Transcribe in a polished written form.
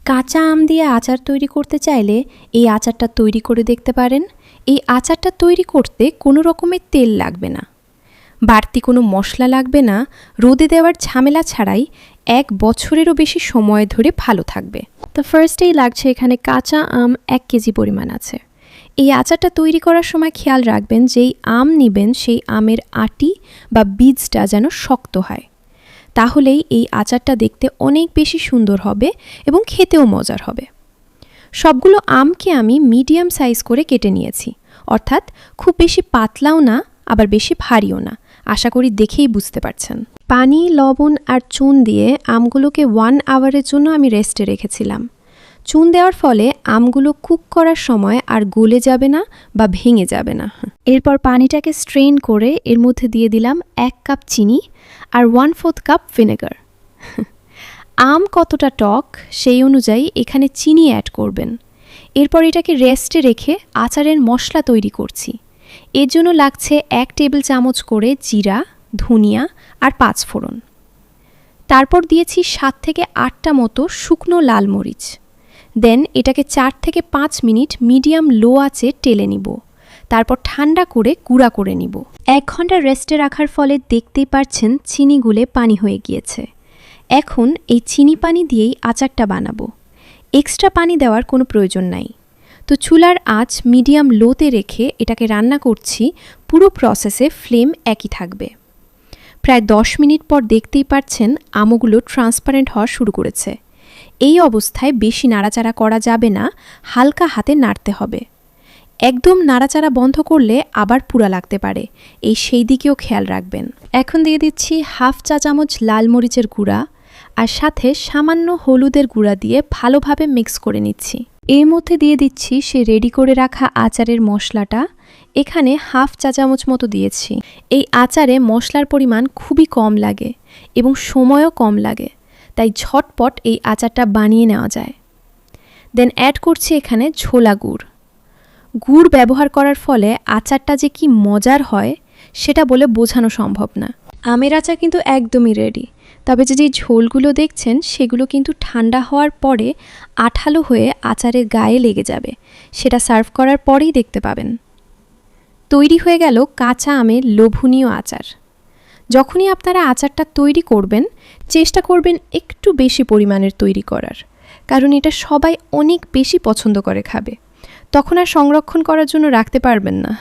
কাঁচা আম দিয়ে আচার তৈরি করতে চাইলে এই আচারটা তৈরি করে দেখতে পারেন। এই আচারটা তৈরি করতে কোনো রকমের তেল লাগবে না, বাড়তি কোনো মশলা লাগবে না, রোদে দেওয়ার ঝামেলা ছাড়াই 1 বছরেরও বেশি সময় ধরে ভালো থাকবে। তো ফার্স্টেই লাগছে এখানে কাঁচা আম 1 কেজি পরিমাণ আছে। এই আচারটা তৈরি করার সময় খেয়াল রাখবেন যেই আম নেবেন সেই আমের আটি বা বীজটা যেন শক্ত হয়, তাহলেই এই আচারটা দেখতে অনেক বেশি সুন্দর হবে এবং খেতেও মজার হবে। সবগুলো আমকে আমি মিডিয়াম সাইজ করে কেটে নিয়েছি, অর্থাৎ খুব বেশি পাতলাও না আবার বেশি ভারীও না। আশা করি দেখেই বুঝতে পারছেন। পানি, লবণ আর চুন দিয়ে আমগুলোকে 1 আওয়ারের জন্য আমি রেস্টে রেখেছিলাম। চুন দেওয়ার ফলে আমগুলো কুক করার সময় আর গলে যাবে না বা ভেঙে যাবে না। এরপর পানিটাকে স্ট্রেন করে এর মধ্যে দিয়ে দিলাম 1 কাপ চিনি আর 1/4 কাপ ভিনেগার। আম কতটা টক সেই অনুযায়ী এখানে চিনি অ্যাড করবেন। এরপর এটাকে রেস্টে রেখে আচারের মশলা তৈরি করছি। এর জন্য লাগছে 1 টেবিল চামচ করে জিরা, ধনিয়া আর 5 ফোড়ন। তারপর দিয়েছি 7 থেকে 8টা মতো শুকনো লাল মরিচ। দেন এটাকে 4 থেকে 5 মিনিট মিডিয়াম লো আঁচে টেলে নিব। তারপর ঠান্ডা করে গুঁড়া করে নিব। 1 ঘন্টা রেস্টে রাখার ফলে দেখতেই পাচ্ছেন চিনি গুলে পানি হয়ে গিয়েছে। এখন এই চিনি পানি দিয়েই আচারটা বানাবো। এক্সট্রা পানি দেওয়ার কোনো প্রয়োজন নাই। তো চুলার আঁচ মিডিয়াম লোতে রেখে এটাকে রান্না করছি। পুরো প্রসেসে ফ্লেম একই থাকবে। প্রায় 10 মিনিট পর দেখতেই পাচ্ছেন আমগুলো ট্রান্সপারেন্ট হওয়া শুরু করেছে। এই অবস্থায় বেশি নাড়াচাড়া করা যাবে না, হালকা হাতে নাড়তে হবে। একদম নাড়াচাড়া বন্ধ করলে আবার পুড়া লাগতে পারে, সেই দিকেও খেয়াল রাখবেন। এখন দিয়ে দিচ্ছি 1/2 চা চামচ লাল মরিচের গুঁড়া আর সাথে সামান্য হলুদের গুঁড়া দিয়ে ভালোভাবে মিক্স করে নিচ্ছি। এর মধ্যে দিয়ে দিচ্ছি সে রেডি করে রাখা আচারের মশলাটা। এখানে 1/2 চা চামচ মতো দিয়েছি। এই আচারে মশলার পরিমাণ খুবই কম লাগে এবং সময়ও কম লাগে, তাই ঝটপট এই আচারটা বানিয়ে নেওয়া যায়। দেন অ্যাড করছি এখানে ছোলা গুড়। গুড় ব্যবহার করার ফলে আচারটা যে কি মজার হয় সেটা বলে বোঝানো সম্ভব না। আমের আচার কিন্তু একদমই রেডি, তবে যে ঝোলগুলো দেখছেন সেগুলো কিন্তু ঠান্ডা হওয়ার পরে আঠালো হয়ে আচারের গায়ে লেগে যাবে। সেটা সার্ভ করার পরেই দেখতে পাবেন। তৈরি হয়ে গেল কাঁচা আমের লোভনীয় আচার। যখনই আপনারা আচারটা তৈরি করবেন চেষ্টা করবেন একটু বেশি পরিমাণের তৈরি করার, কারণ এটা সবাই অনেক বেশি পছন্দ করে খাবে। তখন আর সংরক্ষণ করার জন্য রাখতে পারবেন না।